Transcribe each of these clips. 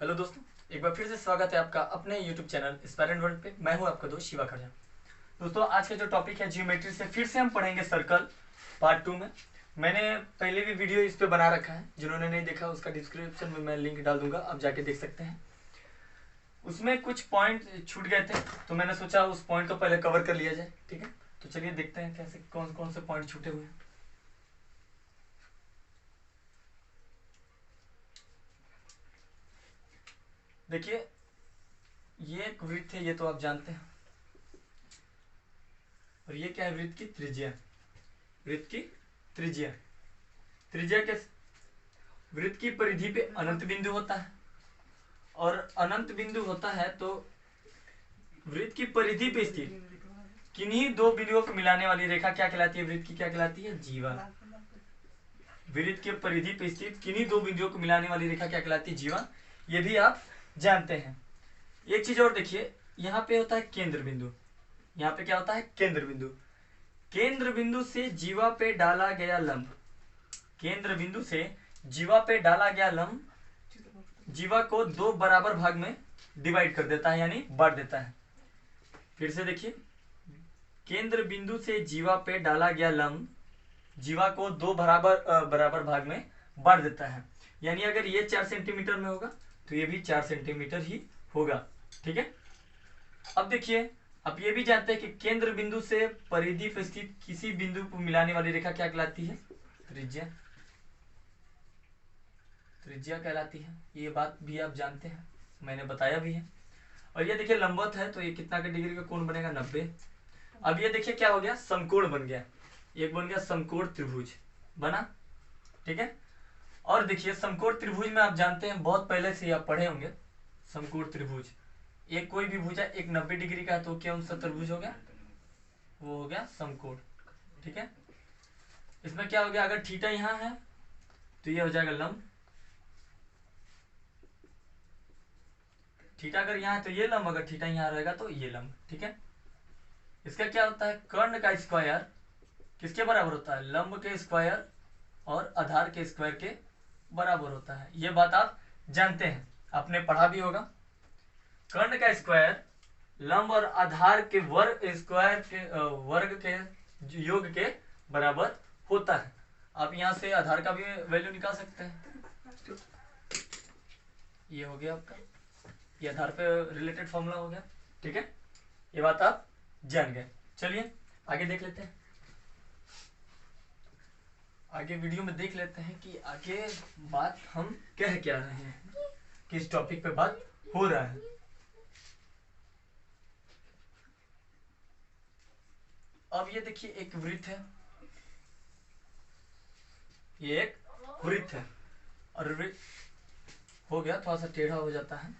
Hello दोस्तों, एक बार फिर से स्वागत है आपका अपने YouTube चैनल स्पायरेंट वर्ल्ड पे। मैं हूं आपका दोस्त शिवा खड़िया। दोस्तों, आज का जो टॉपिक है जियोमेट्री से फिर से हम पढ़ेंगे सर्कल पार्ट 2 में। मैंने पहले भी वीडियो इस पे बना रखा है, जिन्होंने नहीं देखा उसका डिस्क्रिप्शन में मैं लिंक डाल दूंगा, आप जाके देख सकते हैं। उसमें कुछ पॉइंट छूट गए थे तो मैंने सोचा उस पॉइंट को पहले कवर कर लिया जाए। ठीक है, तो चलिए देखते हैं कैसे कौन कौन से पॉइंट छूटे हुए हैं। देखिए, ये एक वृत्त है, ये तो आप जानते हैं। और ये क्या है? वृत्त की त्रिज्या। वृत्त की त्रिज्या त्रिज्या के वृत्त की परिधि पे अनंत बिंदु होता है, और अनंत बिंदु होता है तो वृत्त की परिधि पे स्थित किन्हीं दो बिंदुओं को मिलाने वाली रेखा क्या कहलाती है? वृत्त की क्या कहलाती है? जीवा। वृत्त के परिधि पे स्थित किन्हीं दो बिंदुओं को मिलाने वाली रेखा क्या कहलाती है? जीवा। ये भी आप जानते हैं। एक चीज और देखिए, यहाँ पे होता है केंद्र बिंदु। यहाँ पे क्या होता है? केंद्र बिंदु। केंद्र बिंदु से जीवा पे डाला गया लंब, केंद्र बिंदु से जीवा पे डाला गया लंब जीवा को दो बराबर भाग में डिवाइड कर देता है, यानी बांट देता है। फिर से देखिए, केंद्र बिंदु से जीवा पे डाला गया लंब जीवा को दो बराबर भाग में बांट देता है। यानी अगर ये 4 सेंटीमीटर में होगा तो ये भी 4 सेंटीमीटर ही होगा। ठीक है, अब देखिए, आप ये भी जानते हैं कि केंद्र बिंदु से परिधि पर स्थित किसी बिंदु को मिलाने वाली रेखा क्या कहलाती है? त्रिज्या। त्रिज्या कहलाती है। ये बात भी आप जानते हैं, मैंने बताया भी है। और ये देखिए लंबवत है तो ये कितना का डिग्री का कोण बनेगा? 90। अब ये देखिए क्या हो गया? समकोण बन गया। एक बन गया समकोण त्रिभुज बना। ठीक है, और देखिए समकोण त्रिभुज में आप जानते हैं, बहुत पहले से आप पढ़े होंगे। समकोण त्रिभुज, एक कोई भी भुजा एक 90 डिग्री का तो क्या उनका त्रिभुज हो गया? वो हो गया समकोण। ठीक है, इसमें क्या हो गया? अगर थीटा यहाँ है तो ये हो जाएगा लंब। थीटा अगर यहाँ है तो ये लंब, अगर थीटा यहाँ रहेगा तो ये लंब। ठीक है, इसका क्या होता है? कर्ण का स्क्वायर किसके बराबर होता है? लंब के स्क्वायर और आधार के स्क्वायर के बराबर होता है। ये बात आप जानते हैं, आपने पढ़ा भी होगा। कर्ण का स्क्वायर लंब और आधार के वर्ग के योग के बराबर होता है। आप यहां से आधार का भी वैल्यू निकाल सकते हैं। ये हो गया आपका, ये आधार पे रिलेटेड फॉर्मूला हो गया। ठीक है, ये बात आप जान गए। चलिए आगे देख लेते हैं। आगे वीडियो में देख लेते हैं कि आगे बात हम कह क्या रहे हैं, किस टॉपिक पे बात हो रहा है। अब ये देखिए, एक वृत्त है, ये एक वृत्त है, और वृत्त हो गया थोड़ा सा टेढ़ा हो जाता है।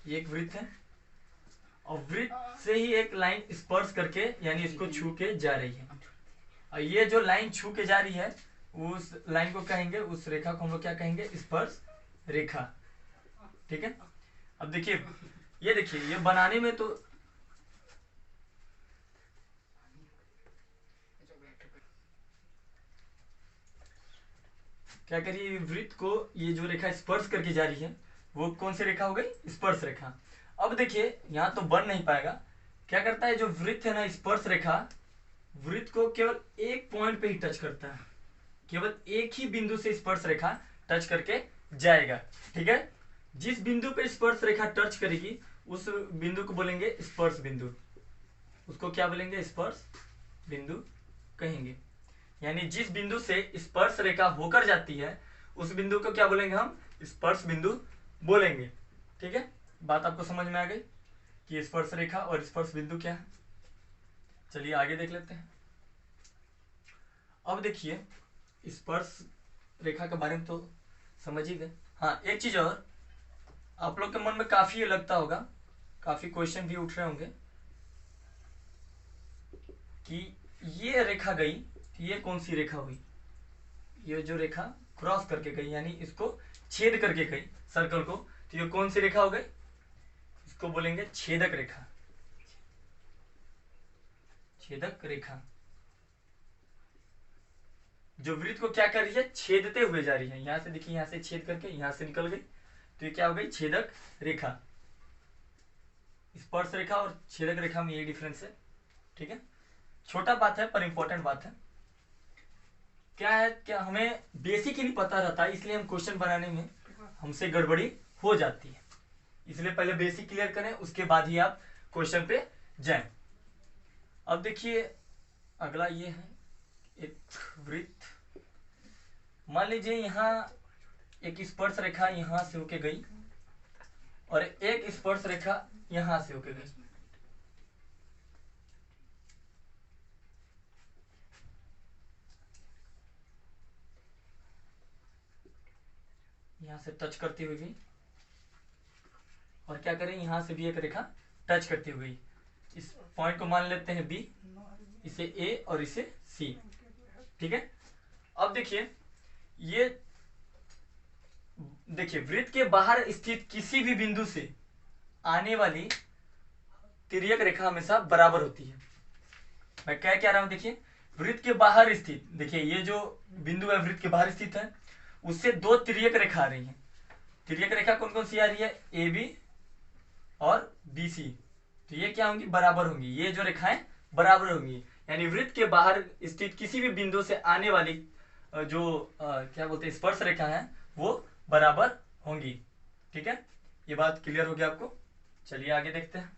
ये एक वृत्त है, और वृत्त से ही एक लाइन स्पर्श करके यानी इसको छू के जा रही है। और ये जो लाइन छू के जा रही है उस लाइन को कहेंगे, उस रेखा को हम लोग क्या कहेंगे? स्पर्श रेखा। ठीक है, अब देखिए, ये देखिए, ये बनाने में तो क्या करिए, वृत्त को ये जो रेखा स्पर्श करके जा रही है वो कौन सी रेखा हो गई? स्पर्श रेखा। अब देखिए, यहां तो बन नहीं पाएगा। क्या करता है जो वृत्त है ना, स्पर्श रेखा वृत्त को केवल एक पॉइंट पे ही टच करता है, केवल एक ही बिंदु से स्पर्श रेखा टच करके जाएगा। ठीक है, जिस बिंदु पे स्पर्श रेखा टच करेगी उस बिंदु को बोलेंगे स्पर्श बिंदु। उसको क्या बोलेंगे? स्पर्श बिंदु कहेंगे। यानी जिस बिंदु से स्पर्श रेखा होकर जाती है उस बिंदु को क्या बोलेंगे? हम स्पर्श बिंदु बोलेंगे। ठीक है, बात आपको समझ में आ गई कि स्पर्श रेखा और स्पर्श बिंदु क्या है। चलिए आगे देख लेते हैं। अब देखिए, स्पर्श रेखा के बारे में तो समझ ही गए। हाँ, एक चीज और, आप लोग के मन में काफी ये लगता होगा, काफी क्वेश्चन भी उठ रहे होंगे कि ये रेखा गई, ये कौन सी रेखा हुई? ये जो रेखा क्रॉस करके गई यानी इसको छेद करके गई सर्कल को, तो ये कौन सी रेखा हो गई? इसको बोलेंगे छेदक रेखा। छेदक रेखा जो वृत्त को क्या कर रही है? छेदते हुए जा रही है। यहां से देखिए, यहां से छेद करके यहां से निकल गई, तो ये क्या हो गई, छेदक रेखा। स्पर्श रेखा और छेदक रेखा में यही डिफरेंस है, ठीक है। छोटा बात है पर इंपॉर्टेंट बात है। क्या है, क्या हमें बेसिक ही नहीं पता रहता, इसलिए हम क्वेश्चन बनाने में हमसे गड़बड़ी हो जाती है। इसलिए पहले बेसिक क्लियर करें, उसके बाद ही आप क्वेश्चन पे जाएं। अब देखिए अगला ये है एक वृत्त। मान लीजिए यहाँ एक स्पर्श रेखा यहां से होके गई और एक स्पर्श रेखा यहां से होके गई। यहां से टच करती हुई गई और क्या करें, यहां से भी एक रेखा टच करती हुई। इस पॉइंट को मान लेते हैं बी, इसे ए और इसे सी, ठीक है। अब देखिए ये देखिए वृत्त के बाहर स्थित किसी भी बिंदु से आने वाली तिर्यक रेखा हमेशा बराबर होती है। मैं क्या रहा हूं, देखिए वृत्त के बाहर स्थित, देखिए ये जो बिंदु है वृत्त के बाहर स्थित है, उससे दो तिर्यक रेखा आ रही है। तिर्यक रेखा कौन कौन सी आ रही है, ए बी और बी सी। तो ये क्या होंगी, बराबर होंगी, ये जो रेखाएं बराबर होंगी। यानी वृत्त के बाहर स्थित किसी भी बिंदु से आने वाली जो क्या बोलते हैं स्पर्श रेखा है वो बराबर होंगी, ठीक है। ये बात क्लियर हो गया आपको। चलिए आगे देखते हैं।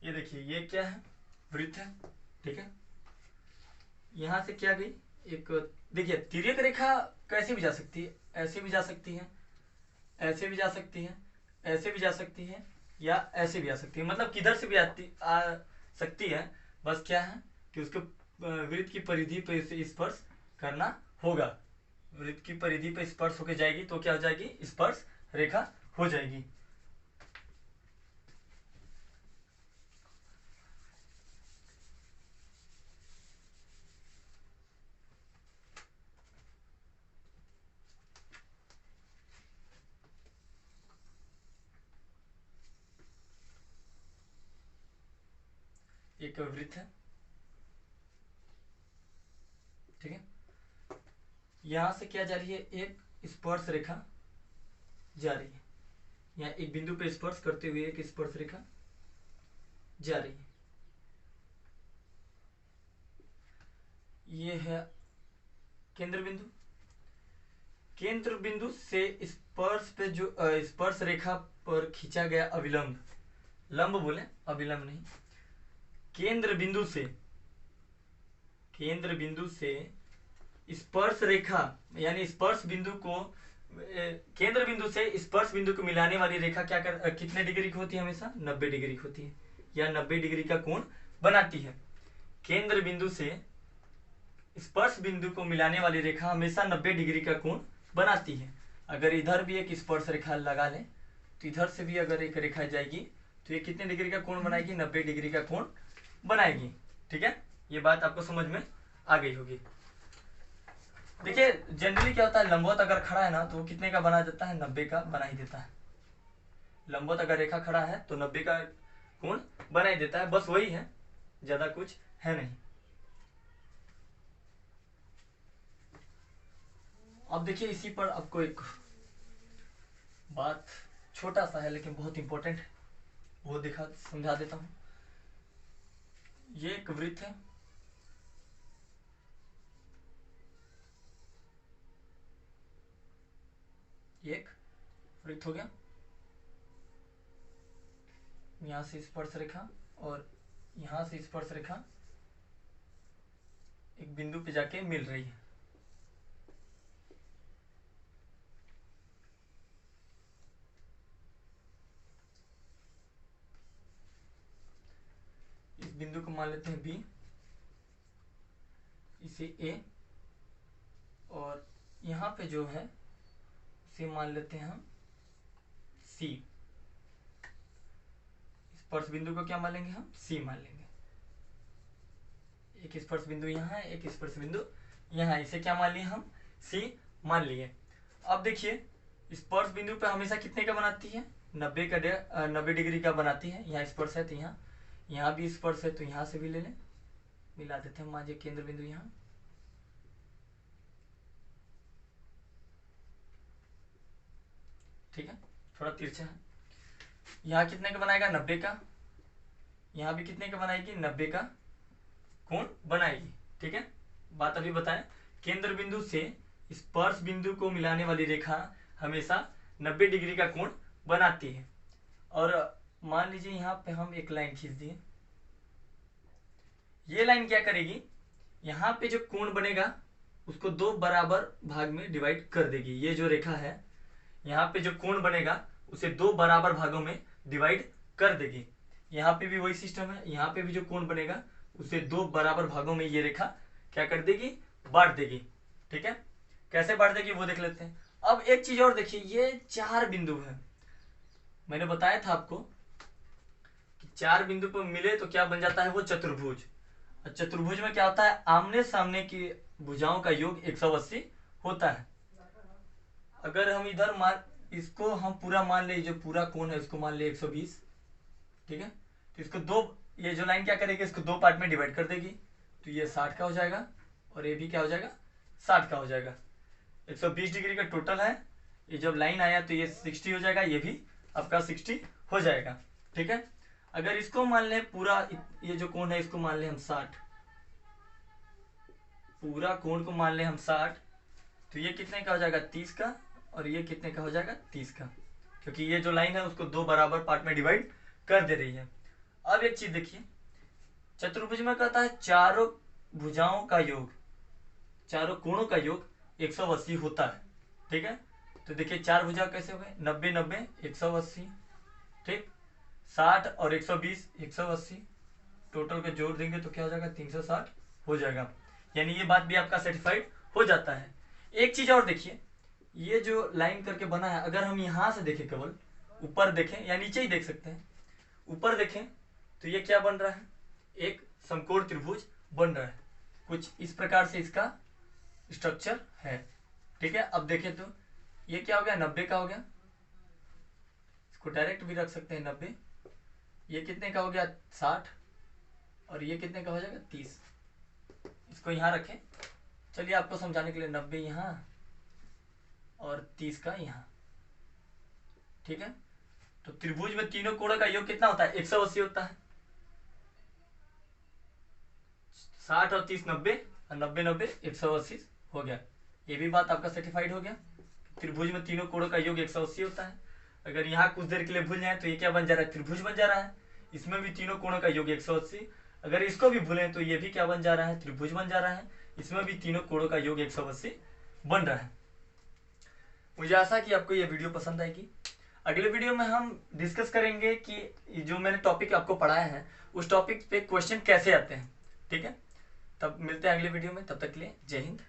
ये देखिए ये क्या है, वृत्त है, ठीक है। यहां से क्या गई एक, देखिए तिर्यक रेखा कैसे भी जा सकती है, ऐसे भी जा सकती है, ऐसे भी जा सकती है, ऐसे भी जा सकती है, या ऐसे भी आ सकती है, मतलब किधर से भी आ सकती है। बस क्या है कि उसको वृत्त की परिधि पे स्पर्श करना होगा। वृत्त की परिधि पे स्पर्श होकर जाएगी तो क्या हो जाएगी, स्पर्श रेखा हो जाएगी। एक वृत्त है, ठीक है। यहां से क्या जा रही है, एक स्पर्श रेखा जा रही है, यहाँ एक बिंदु पे स्पर्श करते हुए एक स्पर्श रेखा जा रही है। ये है केंद्र बिंदु। केंद्र बिंदु से स्पर्श पे जो स्पर्श रेखा पर खींचा गया अविलंब, लंब बोले अविलंब नहीं, केंद्र बिंदु से स्पर्श रेखा यानी स्पर्श बिंदु को केंद्र बिंदु से स्पर्श बिंदु को मिलाने वाली रेखा क्या कितने डिग्री की होती है, हमेशा 90 डिग्री की होती है, या 90 डिग्री का कोण बनाती है। केंद्र बिंदु से स्पर्श बिंदु को मिलाने वाली रेखा हमेशा 90 डिग्री का कोण बनाती है। अगर इधर भी एक स्पर्श रेखा लगा लें तो इधर से भी अगर एक रेखा जाएगी तो ये कितने डिग्री का कोण बनाएगी, 90 डिग्री का कोण बनाएगी, ठीक है। ये बात आपको समझ में आ गई होगी। देखिए जनरली क्या होता है, लंबवत अगर खड़ा है ना तो कितने का बना देता है, 90 का बना ही देता है। लंबवत अगर रेखा खड़ा है तो 90 का कोण बना ही देता है, बस वही है, ज्यादा कुछ है नहीं। अब देखिए इसी पर आपको एक बात, छोटा सा है लेकिन बहुत इंपॉर्टेंट है, वो समझा देता हूं। ये एक वृत्त है, एक वृत्त हो गया, यहां से स्पर्श रेखा और यहां से स्पर्श रेखा एक बिंदु पे जाके मिल रही है। इस बिंदु को मान लेते हैं बी, इसे ए, और यहां पे जो है उसे मान लेते हैं हम सी। स्पर्श बिंदु को क्या मान लेंगे हम, सी मान लेंगे। एक स्पर्श बिंदु यहाँ है, एक स्पर्श बिंदु यहाँ, इसे क्या मान लिए हम, सी मान लिए। अब देखिए स्पर्श बिंदु पे हमेशा कितने का बनाती है, 90 डिग्री का बनाती है। यहाँ स्पर्श है तो यहाँ भी स्पर्श है तो यहाँ से भी ले लें, मिला देते हैं मान केंद्र बिंदु यहाँ। ठीक है, थोड़ा तिरछा है। यहाँ कितने का बनाएगा, 90 का। यहाँ भी कितने का बनाएगी, 90 का कोण बनाएगी। ठीक है, बात अभी बताएं, केंद्र बिंदु से स्पर्श बिंदु को मिलाने वाली रेखा हमेशा 90 डिग्री का कोण बनाती है। और मान लीजिए यहाँ पे हम एक लाइन खींच दिए, ये लाइन क्या करेगी, यहाँ पे जो कोण बनेगा उसको दो बराबर भाग में डिवाइड कर देगी। ये जो रेखा है यहाँ पे जो कोण बनेगा उसे दो बराबर भागों में डिवाइड कर देगी। यहाँ पे भी वही सिस्टम है, यहाँ पे भी जो कोण बनेगा उसे दो बराबर भागों में ये रेखा क्या कर देगी, बांट देगी। ठीक है, कैसे बांट देगी वो देख लेते हैं। अब एक चीज और देखिए, ये 4 बिंदु है, मैंने बताया था आपको कि 4 बिंदु पर मिले तो क्या बन जाता है, वो चतुर्भुज। चतुर्भुज में क्या होता है, आमने सामने की भुजाओं का योग 180 होता है। अगर हम इधर इसको हम पूरा मान ले, जो पूरा कोण है उसको मान ले 120। ठीक है, तो इसको दो, ये जो लाइन क्या करेगी, इसको दो पार्ट में डिवाइड कर देगी, तो ये 60 का हो जाएगा और ये भी क्या हो जाएगा, 60 का हो जाएगा। 120 डिग्री का टोटल है, ये जब लाइन आया तो ये 60 हो जाएगा, ये भी आपका 60 हो जाएगा। ठीक है, अगर इसको मान ले पूरा, ये जो कोण है इसको मान ले हम 60, पूरा कोण को मान ले हम 60, तो ये कितने का हो जाएगा, 30 का, और ये कितने का हो जाएगा, 30 का, क्योंकि ये जो लाइन है उसको दो बराबर पार्ट में डिवाइड कर दे रही है। अब एक चीज देखिए, चतुर्भुज में कहता है चारों भुजाओं का योग, चारों कोणों का योग 180 होता है। ठीक है, तो देखिए 4 भुजा कैसे हो गए, 90 90 180, ठीक, 60 और 120 180, टोटल का जोड़ देंगे तो क्या हो जाएगा, 360 हो जाएगा। यानी ये बात भी आपका सेटिस्फाइड हो जाता है। एक चीज और देखिए, ये जो लाइन करके बना है, अगर हम यहां से देखें, केवल ऊपर देखें या नीचे ही देख सकते हैं, ऊपर देखें तो ये क्या बन रहा है, एक समकोण त्रिभुज बन रहा है। कुछ इस प्रकार से इसका स्ट्रक्चर है। ठीक है, अब देखें तो ये क्या हो गया, 90 का हो गया, इसको डायरेक्ट भी रख सकते हैं 90। ये कितने का हो गया, 60, और ये कितने का हो जाएगा, 30। इसको यहाँ रखें, चलिए आपको समझाने के लिए, 90 यहाँ और 30 का यहाँ। ठीक है, तो त्रिभुज में तीनों कोणों का योग कितना होता है, 180 होता है। 60 और 30 90, और 90 90 180 हो गया। ये भी बात आपका सर्टिफाइड हो गया, त्रिभुज में तीनों कोणों का योग 180 होता है। अगर यहाँ कुछ देर के लिए भूल जाए तो ये क्या बन जा रहा है, त्रिभुज बन जा रहा है। इसमें भी तीनों कोणों का योग 180, अगर इसको भी भूलें तो ये भी क्या बन जा रहा है, त्रिभुज बन जा रहा है। इसमें भी तीनों कोणों का योग 180 बन रहा है। मुझे आशा कि आपको ये वीडियो पसंद आएगी। अगले वीडियो में हम डिस्कस करेंगे कि जो मैंने टॉपिक आपको पढ़ाया है उस टॉपिक पे क्वेश्चन कैसे आते हैं। ठीक है, तब मिलते हैं अगले वीडियो में, तब तक के लिए जय हिंद।